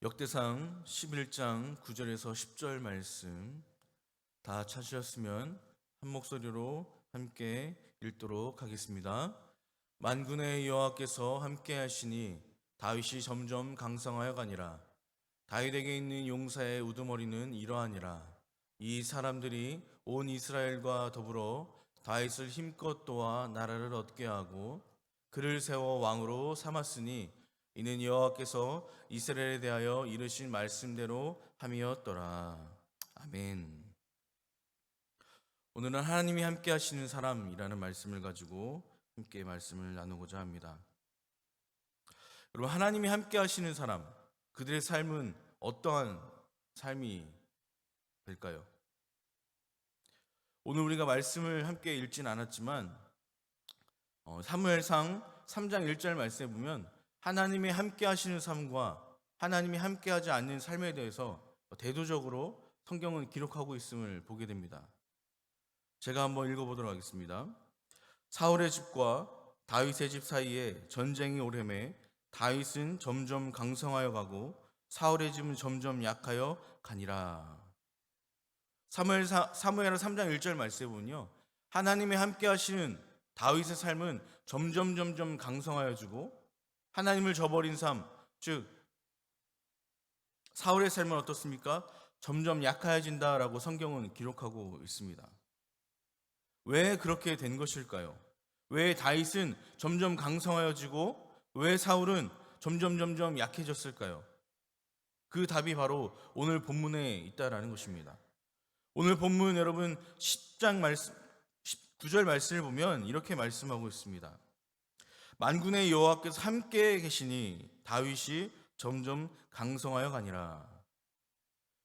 역대상 11장 9절에서 10절 말씀 다 찾으셨으면 한 목소리로 함께 읽도록 하겠습니다. 만군의 여호와께서 함께 하시니 다윗이 점점 강성하여 가니라. 다윗에게 있는 용사의 우두머리는 이러하니라. 이 사람들이 온 이스라엘과 더불어 다윗을 힘껏 도와 나라를 얻게 하고 그를 세워 왕으로 삼았으니 이는 여호와께서 이스라엘에 대하여 이르신 말씀대로 함이었더라. 아멘. 오늘은 하나님이 함께 하시는 사람이라는 말씀을 가지고 함께 말씀을 나누고자 합니다. 여러분, 하나님이 함께 하시는 사람, 그들의 삶은 어떠한 삶이 될까요? 오늘 우리가 말씀을 함께 읽진 않았지만 사무엘상 3장 1절 말씀에 보면 하나님이 함께 하시는 삶과 하나님이 함께 하지 않는 삶에 대해서 대조적으로 성경은 기록하고 있음을 보게 됩니다. 제가 한번 읽어보도록 하겠습니다. 사울의 집과 다윗의 집 사이에 전쟁이 오래매 다윗은 점점 강성하여 가고 사울의 집은 점점 약하여 가니라. 사무엘하 3장 1절 말씀에 보면요, 하나님이 함께 하시는 다윗의 삶은 점점 강성하여지고 하나님을 저버린 삶, 즉 사울의 삶은 어떻습니까? 점점 약해진다라고 성경은 기록하고 있습니다. 왜 그렇게 된 것일까요? 왜 다윗은 점점 강성하여지고 왜 사울은 점점 약해졌을까요? 그 답이 바로 오늘 본문에 있다라는 것입니다. 오늘 본문 여러분 10장 말씀 9절 말씀을 보면 이렇게 말씀하고 있습니다. 만군의 여호와께서 함께 계시니 다윗이 점점 강성하여 가니라.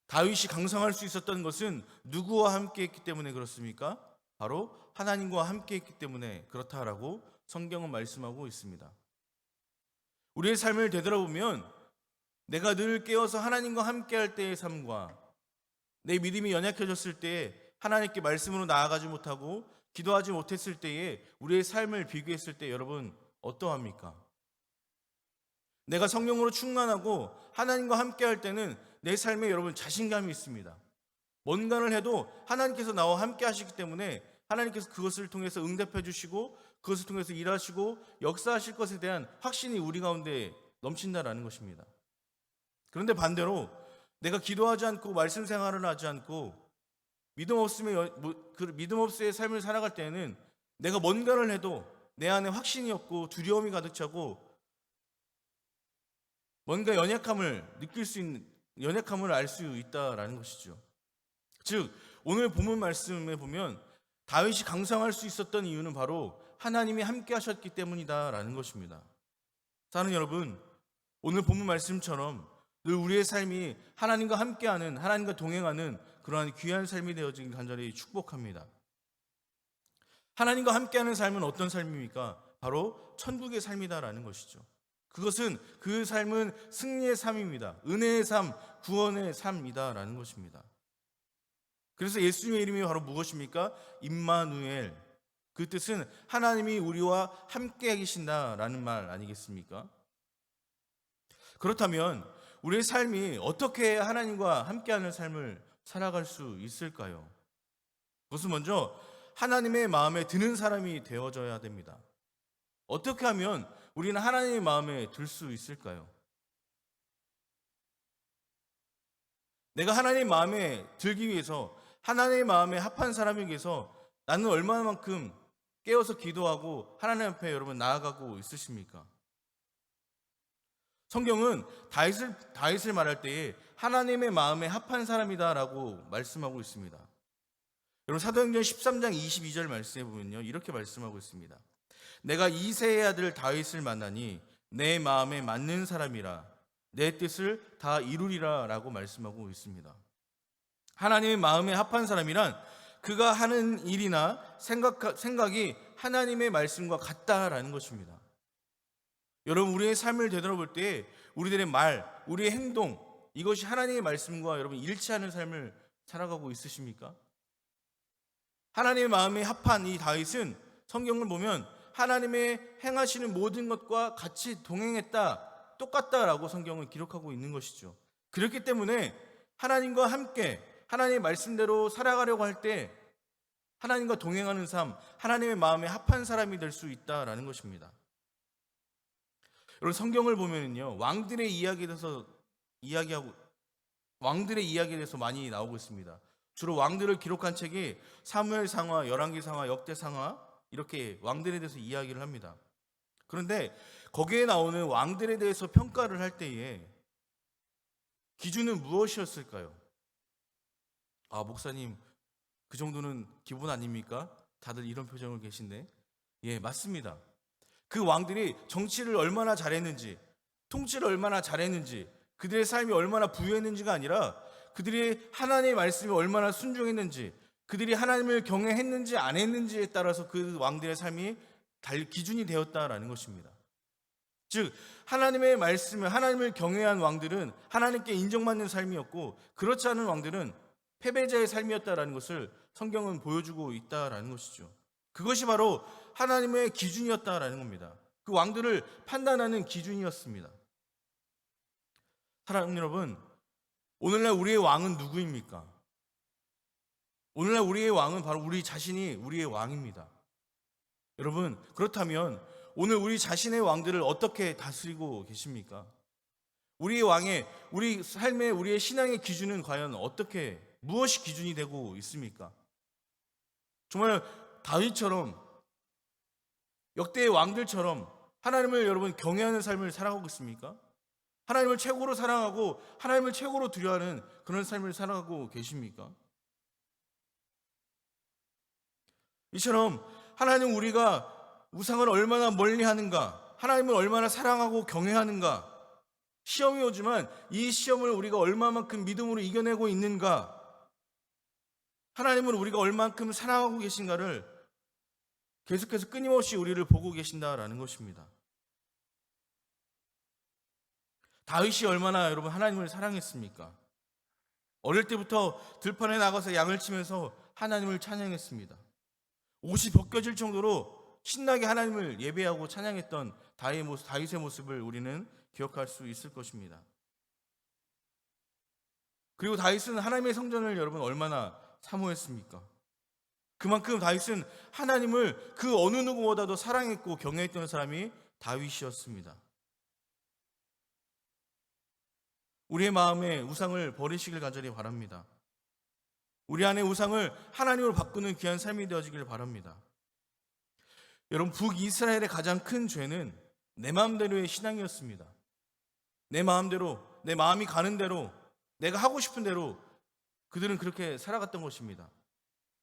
다윗이 강성할 수 있었던 것은 누구와 함께 했기 때문에 그렇습니까? 바로 하나님과 함께 했기 때문에 그렇다라고 성경은 말씀하고 있습니다. 우리의 삶을 되돌아보면 내가 늘 깨어서 하나님과 함께 할 때의 삶과 내 믿음이 연약해졌을 때에 하나님께 말씀으로 나아가지 못하고 기도하지 못했을 때에 우리의 삶을 비교했을 때 여러분 어떠합니까? 내가 성령으로 충만하고 하나님과 함께 할 때는 내 삶에 여러분 자신감이 있습니다. 뭔가를 해도 하나님께서 나와 함께 하시기 때문에 하나님께서 그것을 통해서 응답해 주시고 그것을 통해서 일하시고 역사하실 것에 대한 확신이 우리 가운데 넘친다라는 것입니다. 그런데 반대로 내가 기도하지 않고 말씀 생활을 하지 않고 믿음 없음의 삶을 살아갈 때에는 내가 뭔가를 해도 내 안에 확신이 없고 두려움이 가득 차고 뭔가 연약함을 알 수 있다라는 것이죠. 즉 오늘 본문 말씀에 보면 다윗이 강성할 수 있었던 이유는 바로 하나님이 함께 하셨기 때문이다라는 것입니다. 사랑하는 여러분, 오늘 본문 말씀처럼 늘 우리의 삶이 하나님과 함께하는, 하나님과 동행하는 그러한 귀한 삶이 되어지길 간절히 축복합니다. 하나님과 함께하는 삶은 어떤 삶입니까? 바로 천국의 삶이다라는 것이죠. 그것은 그 삶은 승리의 삶입니다. 은혜의 삶, 구원의 삶이다라는 것입니다. 그래서 예수님의 이름이 바로 무엇입니까? 임마누엘. 그 뜻은 하나님이 우리와 함께 계신다라는 말 아니겠습니까? 그렇다면 우리의 삶이 어떻게 해야 하나님과 함께하는 삶을 살아갈 수 있을까요? 그것은 먼저 하나님의 마음에 드는 사람이 되어져야 됩니다. 어떻게 하면 우리는 하나님의 마음에 들 수 있을까요? 내가 하나님의 마음에 들기 위해서 하나님의 마음에 합한 사람이기 위해서 나는 얼마만큼 깨어서 기도하고 하나님 앞에 여러분 나아가고 있으십니까? 성경은 다윗을 말할 때에 하나님의 마음에 합한 사람이다라고 말씀하고 있습니다. 여러분 사도행전 13장 22절 말씀해 보면요, 이렇게 말씀하고 있습니다. 내가 이새의 아들 다윗을 만나니 내 마음에 맞는 사람이라 내 뜻을 다 이루리라 라고 말씀하고 있습니다. 하나님의 마음에 합한 사람이란 그가 하는 일이나 생각이 하나님의 말씀과 같다라는 것입니다. 여러분 우리의 삶을 되돌아볼 때 우리들의 말, 우리의 행동 이것이 하나님의 말씀과 여러분 일치하는 삶을 살아가고 있으십니까? 하나님의 마음에 합한 이 다윗은 성경을 보면 하나님의 행하시는 모든 것과 같이 동행했다, 똑같다라고 성경은 기록하고 있는 것이죠. 그렇기 때문에 하나님과 함께 하나님의 말씀대로 살아가려고 할 때 하나님과 동행하는 삶, 하나님의 마음에 합한 사람이 될 수 있다라는 것입니다. 여러분, 성경을 보면은요, 왕들의 이야기에 대해서 많이 나오고 있습니다. 주로 왕들을 기록한 책이 사무엘상하, 열왕기상하, 역대상하, 이렇게 왕들에 대해서 이야기를 합니다. 그런데 거기에 나오는 왕들에 대해서 평가를 할 때에 기준은 무엇이었을까요? 아, 목사님, 그 정도는 기본 아닙니까? 다들 이런 표정을 계신데. 예, 맞습니다. 그 왕들이 정치를 얼마나 잘했는지, 통치를 얼마나 잘했는지, 그들의 삶이 얼마나 부유했는지가 아니라 그들이 하나님의 말씀에 얼마나 순종했는지, 그들이 하나님을 경외했는지 안 했는지에 따라서 그 왕들의 삶이 기준이 되었다라는 것입니다. 즉, 하나님의 말씀을, 하나님을 경외한 왕들은 하나님께 인정받는 삶이었고, 그렇지 않은 왕들은 패배자의 삶이었다라는 것을 성경은 보여주고 있다라는 것이죠. 그것이 바로 하나님의 기준이었다라는 겁니다. 그 왕들을 판단하는 기준이었습니다. 사랑하는 여러분, 오늘날 우리의 왕은 누구입니까? 오늘날 우리의 왕은 바로 우리 자신이 우리의 왕입니다. 여러분, 그렇다면 오늘 우리 자신의 왕들을 어떻게 다스리고 계십니까? 우리의 왕의, 우리 삶의, 우리의 신앙의 기준은 과연 어떻게, 무엇이 기준이 되고 있습니까? 정말 다윗처럼, 역대의 왕들처럼 하나님을 여러분 경외하는 삶을 살아가고 있습니까? 하나님을 최고로 사랑하고 하나님을 최고로 두려워하는 그런 삶을 살아가고 계십니까? 이처럼 하나님, 우리가 우상을 얼마나 멀리 하는가, 하나님을 얼마나 사랑하고 경외하는가, 시험이 오지만 이 시험을 우리가 얼마만큼 믿음으로 이겨내고 있는가, 하나님을 우리가 얼마만큼 사랑하고 계신가를 계속해서 끊임없이 우리를 보고 계신다라는 것입니다. 다윗이 얼마나 여러분 하나님을 사랑했습니까? 어릴 때부터 들판에 나가서 양을 치면서 하나님을 찬양했습니다. 옷이 벗겨질 정도로 신나게 하나님을 예배하고 찬양했던 다윗의 모습을 우리는 기억할 수 있을 것입니다. 그리고 다윗은 하나님의 성전을 여러분 얼마나 사모했습니까? 그만큼 다윗은 하나님을 그 어느 누구보다도 사랑했고 경외했던 사람이 다윗이었습니다. 우리의 마음에 우상을 버리시길 간절히 바랍니다. 우리 안에 우상을 하나님으로 바꾸는 귀한 삶이 되어지길 바랍니다. 여러분, 북이스라엘의 가장 큰 죄는 내 마음대로의 신앙이었습니다. 내 마음대로, 내 마음이 가는 대로, 내가 하고 싶은 대로 그들은 그렇게 살아갔던 것입니다.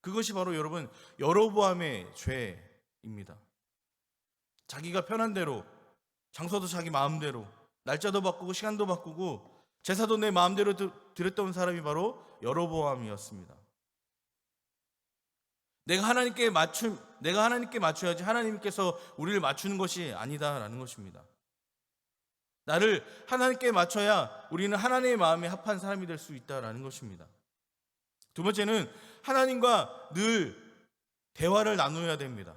그것이 바로 여러분 여로보암의 죄입니다. 자기가 편한 대로, 장소도 자기 마음대로, 날짜도 바꾸고 시간도 바꾸고 제사도 내 마음대로 드렸던 사람이 바로 여로보암이었습니다. 내가 하나님께 맞춰야지 하나님께서 우리를 맞추는 것이 아니다라는 것입니다. 나를 하나님께 맞춰야 우리는 하나님의 마음에 합한 사람이 될 수 있다라는 것입니다. 두 번째는 하나님과 늘 대화를 나누어야 됩니다.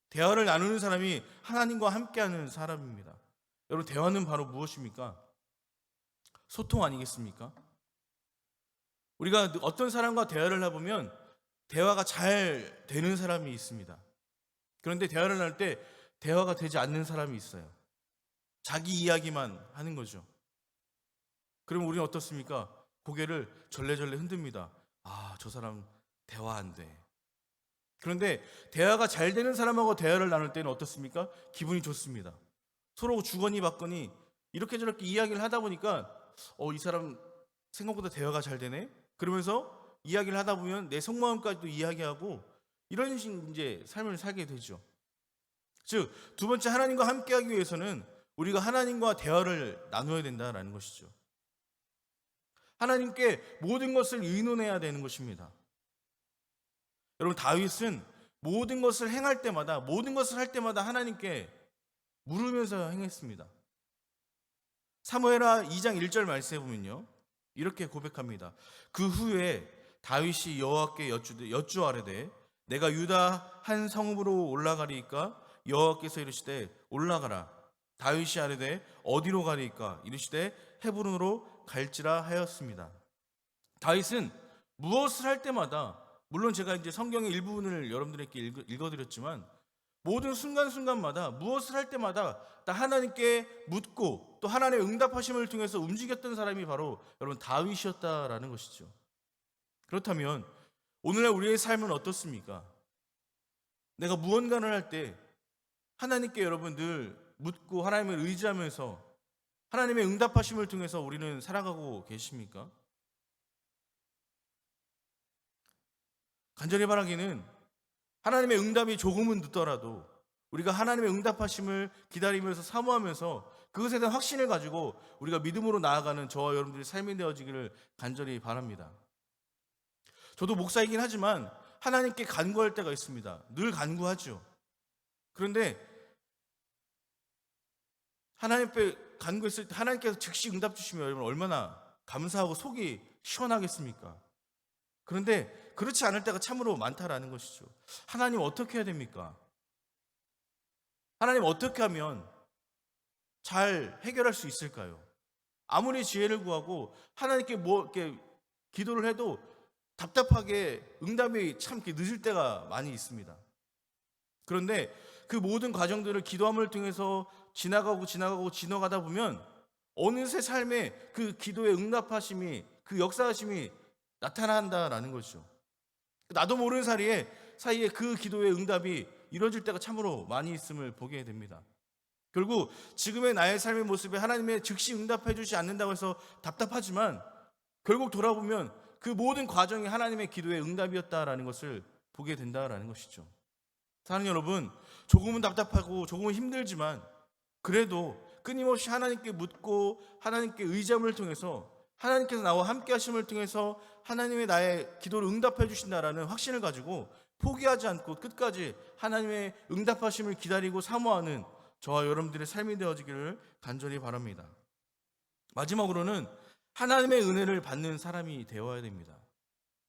대화를 나누는 사람이 하나님과 함께하는 사람입니다. 여러분, 대화는 바로 무엇입니까? 소통 아니겠습니까? 우리가 어떤 사람과 대화를 해보면 대화가 잘 되는 사람이 있습니다. 그런데 대화를 나눌 때 대화가 되지 않는 사람이 있어요. 자기 이야기만 하는 거죠. 그럼 우리는 어떻습니까? 고개를 절레절레 흔듭니다. 아, 저 사람 대화 안 돼. 그런데 대화가 잘 되는 사람하고 대화를 나눌 때는 어떻습니까? 기분이 좋습니다. 서로 주거니 받거니 이렇게 저렇게 이야기를 하다 보니까 이 사람 생각보다 대화가 잘 되네? 그러면서 이야기를 하다 보면 내 속마음까지도 이야기하고 이런 이제 삶을 살게 되죠. 즉, 두 번째, 하나님과 함께하기 위해서는 우리가 하나님과 대화를 나누어야 된다는 것이죠. 하나님께 모든 것을 의논해야 되는 것입니다. 여러분, 다윗은 모든 것을 할 때마다 하나님께 물으면서 행했습니다. 사무엘하 2장 1절 말씀에 보면요, 이렇게 고백합니다. 그 후에 다윗이 여호와께 여쭈아뢰되 내가 유다 한 성읍으로 올라가리이까? 여호와께서 이르시되 올라가라. 다윗이 아뢰되 어디로 가리이까? 이르시되 헤브론으로 갈지라 하였습니다. 다윗은 무엇을 할 때마다, 물론 제가 이제 성경의 일부분을 여러분들에게 읽어드렸지만, 모든 순간순간마다 무엇을 할 때마다 다 하나님께 묻고 또 하나님의 응답하심을 통해서 움직였던 사람이 바로 여러분 다윗이었다라는 것이죠. 그렇다면 오늘날 우리의 삶은 어떻습니까? 내가 무언가를 할 때 하나님께 여러분 늘 묻고 하나님을 의지하면서 하나님의 응답하심을 통해서 우리는 살아가고 계십니까? 간절히 바라기는 하나님의 응답이 조금은 늦더라도 우리가 하나님의 응답하심을 기다리면서 사모하면서 그것에 대한 확신을 가지고 우리가 믿음으로 나아가는 저와 여러분들의 삶이 되어지기를 간절히 바랍니다. 저도 목사이긴 하지만 하나님께 간구할 때가 있습니다. 늘 간구하죠. 그런데 하나님께 간구했을 때 하나님께서 즉시 응답 주시면 여러분 얼마나 감사하고 속이 시원하겠습니까? 그런데 그렇지 않을 때가 참으로 많다라는 것이죠. 하나님 어떻게 해야 됩니까? 하나님 어떻게 하면 잘 해결할 수 있을까요? 아무리 지혜를 구하고 하나님께 이렇게 기도를 해도 답답하게 응답이 참 늦을 때가 많이 있습니다. 그런데 그 모든 과정들을 기도함을 통해서 지나가다 보면 어느새 삶에 그 기도의 응답하심이, 그 역사하심이 나타난다라는 것이죠. 나도 모르는 사이에 그 기도의 응답이 이루어질 때가 참으로 많이 있음을 보게 됩니다. 결국 지금의 나의 삶의 모습에 하나님의 즉시 응답해 주지 않는다고 해서 답답하지만 결국 돌아보면 그 모든 과정이 하나님의 기도의 응답이었다라는 것을 보게 된다라는 것이죠. 사랑하는 여러분, 조금은 답답하고 조금은 힘들지만 그래도 끊임없이 하나님께 묻고 하나님께 의지함을 통해서 하나님께서 나와 함께 하심을 통해서 하나님의 나의 기도를 응답해 주신다라는 확신을 가지고 포기하지 않고 끝까지 하나님의 응답하심을 기다리고 사모하는 저와 여러분들의 삶이 되어지기를 간절히 바랍니다. 마지막으로는 하나님의 은혜를 받는 사람이 되어야 됩니다.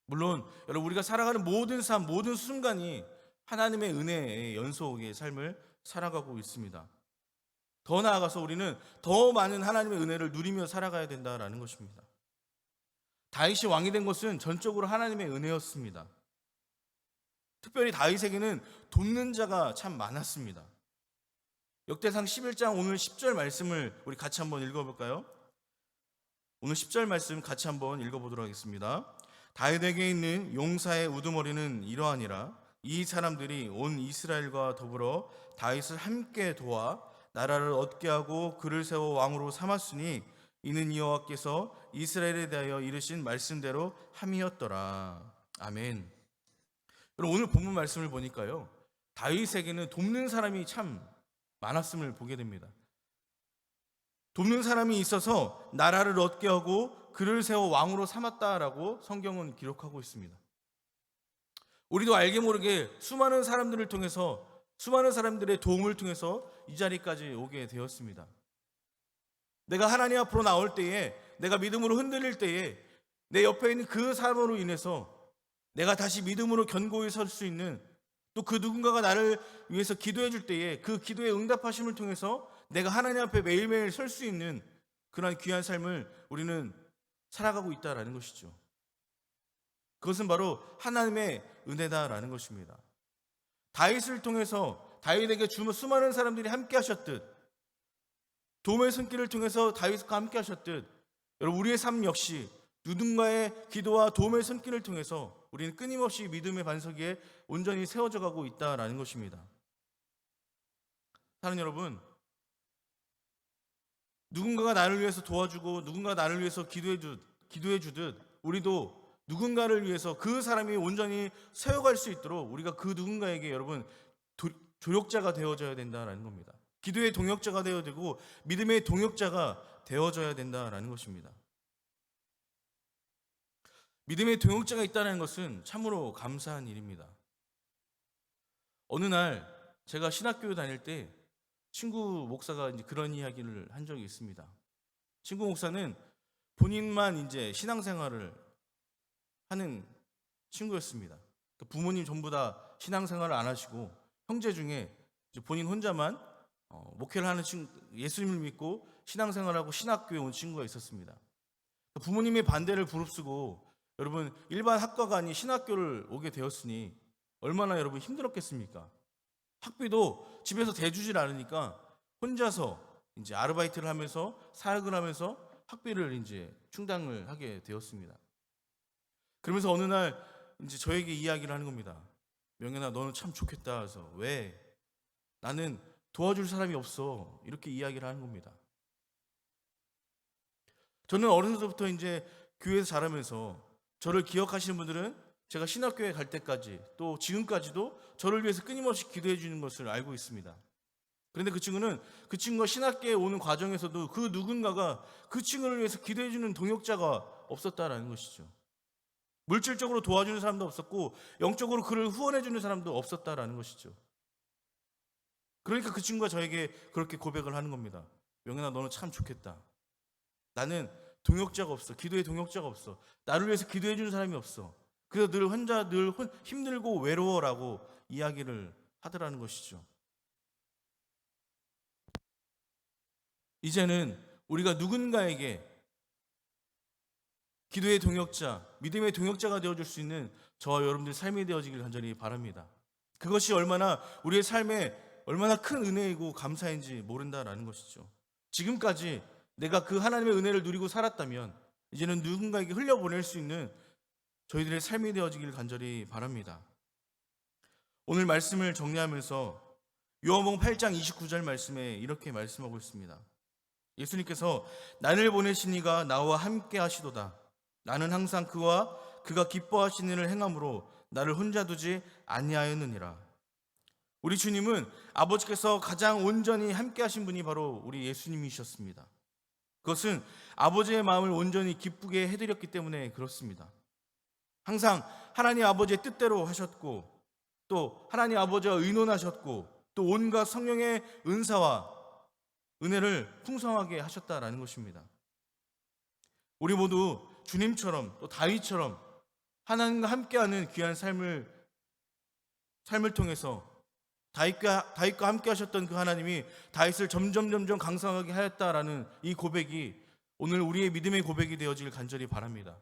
물론 여러분 우리가 살아가는 모든 삶, 모든 순간이 하나님의 은혜의 연속의 삶을 살아가고 있습니다. 더 나아가서 우리는 더 많은 하나님의 은혜를 누리며 살아가야 된다라는 것입니다. 다윗이 왕이 된 것은 전적으로 하나님의 은혜였습니다. 특별히 다윗에게는 돕는 자가 참 많았습니다. 역대상 11장 오늘 10절 말씀을 우리 같이 한번 읽어볼까요? 오늘 10절 말씀 같이 한번 읽어보도록 하겠습니다. 다윗에게 있는 용사의 우두머리는 이러하니라. 이 사람들이 온 이스라엘과 더불어 다윗을 함께 도와 나라를 얻게 하고 그를 세워 왕으로 삼았으니 이는 여호와께서 이스라엘에 대하여 이르신 말씀대로 함이었더라. 아멘. 여러분 오늘 본문 말씀을 보니까요, 다윗에게는 돕는 사람이 참 많았음을 보게 됩니다. 돕는 사람이 있어서 나라를 얻게 하고 그를 세워 왕으로 삼았다라고 성경은 기록하고 있습니다. 우리도 알게 모르게 수많은 사람들을 통해서, 수많은 사람들의 도움을 통해서 이 자리까지 오게 되었습니다. 내가 하나님 앞으로 나올 때에, 내가 믿음으로 흔들릴 때에 내 옆에 있는 그 사람으로 인해서 내가 다시 믿음으로 견고히 설 수 있는, 또 그 누군가가 나를 위해서 기도해 줄 때에 그 기도의 응답하심을 통해서 내가 하나님 앞에 매일매일 설 수 있는 그러한 귀한 삶을 우리는 살아가고 있다라는 것이죠. 그것은 바로 하나님의 은혜다라는 것입니다. 다윗을 통해서 다윗에게 수많은 사람들이 함께 하셨듯, 도움의 손길을 통해서 다윗과 함께 하셨듯, 여러분 우리의 삶 역시 누군가의 기도와 도움의 손길을 통해서 우리는 끊임없이 믿음의 반석 위에 온전히 세워져 가고 있다라는 것입니다. 사랑하는 여러분, 누군가가 나를 위해서 도와주고 누군가가 나를 위해서 기도해 주듯 우리도 누군가를 위해서 그 사람이 온전히 세워갈 수 있도록 우리가 그 누군가에게 여러분 조력자가 되어져야 된다라는 겁니다. 기도의 동역자가 되어야 되고 믿음의 동역자가 되어져야 된다라는 것입니다. 믿음의 동역자가 있다는 것은 참으로 감사한 일입니다. 어느 날 제가 신학교 다닐 때 친구 목사가 이제 그런 이야기를 한 적이 있습니다. 친구 목사는 본인만 이제 신앙생활을 하는 친구였습니다. 부모님 전부 다 신앙생활을 안 하시고 형제 중에 본인 혼자만 목회를 하는 친구, 예수님을 믿고 신앙생활하고 신학교에 온 친구가 있었습니다. 부모님의 반대를 무릅쓰고 여러분 일반 학과가 아닌 신학교를 오게 되었으니 얼마나 여러분 힘들었겠습니까? 학비도 집에서 대주질 않으니까 혼자서 이제 아르바이트를 하면서 사역을 하면서 학비를 이제 충당을 하게 되었습니다. 그러면서 어느 날 이제 저에게 이야기를 하는 겁니다. 명현아, 너는 참 좋겠다. 해서 왜? 나는 도와줄 사람이 없어. 이렇게 이야기를 하는 겁니다. 저는 어렸을 때부터 이제 교회에서 자라면서 저를 기억하시는 분들은 제가 신학교에 갈 때까지 또 지금까지도 저를 위해서 끊임없이 기도해 주는 것을 알고 있습니다. 그런데 그 친구가 신학교에 오는 과정에서도 그 누군가가 그 친구를 위해서 기도해 주는 동역자가 없었다라는 것이죠. 물질적으로 도와주는 사람도 없었고 영적으로 그를 후원해 주는 사람도 없었다라는 것이죠. 그러니까 그 친구가 저에게 그렇게 고백을 하는 겁니다. 명현아, 너는 참 좋겠다. 나는 동역자가 없어. 기도의 동역자가 없어. 나를 위해서 기도해 주는 사람이 없어. 그래서 늘 혼자 힘들고 외로워라고 이야기를 하더라는 것이죠. 이제는 우리가 누군가에게 기도의 동역자, 믿음의 동역자가 되어줄 수 있는 저와 여러분들 삶이 되어지길 간절히 바랍니다. 그것이 얼마나 우리의 삶에 얼마나 큰 은혜이고 감사인지 모른다라는 것이죠. 지금까지 내가 그 하나님의 은혜를 누리고 살았다면 이제는 누군가에게 흘려보낼 수 있는 저희들의 삶이 되어지길 간절히 바랍니다. 오늘 말씀을 정리하면서 요한복음 8장 29절 말씀에 이렇게 말씀하고 있습니다. 예수님께서 나를 보내신 이가 나와 함께 하시도다. 나는 항상 그가 기뻐하시는 일을 행함으로 나를 혼자 두지 아니하였느니라. 우리 주님은 아버지께서 가장 온전히 함께 하신 분이 바로 우리 예수님이셨습니다. 그것은 아버지의 마음을 온전히 기쁘게 해드렸기 때문에 그렇습니다. 항상 하나님 아버지의 뜻대로 하셨고 또 하나님 아버지와 의논하셨고 또 온갖 성령의 은사와 은혜를 풍성하게 하셨다라는 것입니다. 우리 모두 주님처럼 또 다윗처럼 하나님과 함께하는 귀한 삶을 통해서 다윗과 함께 하셨던 그 하나님이 다윗을 점점 강성하게 하였다라는 이 고백이 오늘 우리의 믿음의 고백이 되어지길 간절히 바랍니다.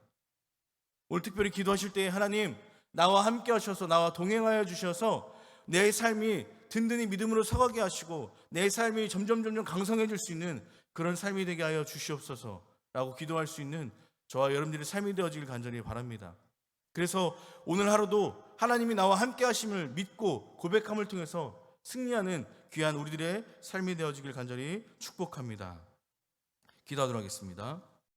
오늘 특별히 기도하실 때 하나님 나와 함께 하셔서 나와 동행하여 주셔서 내 삶이 든든히 믿음으로 서가게 하시고 내 삶이 점점 강성해질 수 있는 그런 삶이 되게 하여 주시옵소서라고 기도할 수 있는 저와 여러분들의 삶이 되어지길 간절히 바랍니다. 그래서 오늘 하루도 하나님이 나와 함께 하심을 믿고 고백함을 통해서 승리하는 귀한 우리들의 삶이 되어지길 간절히 축복합니다. 기도하도록 하겠습니다.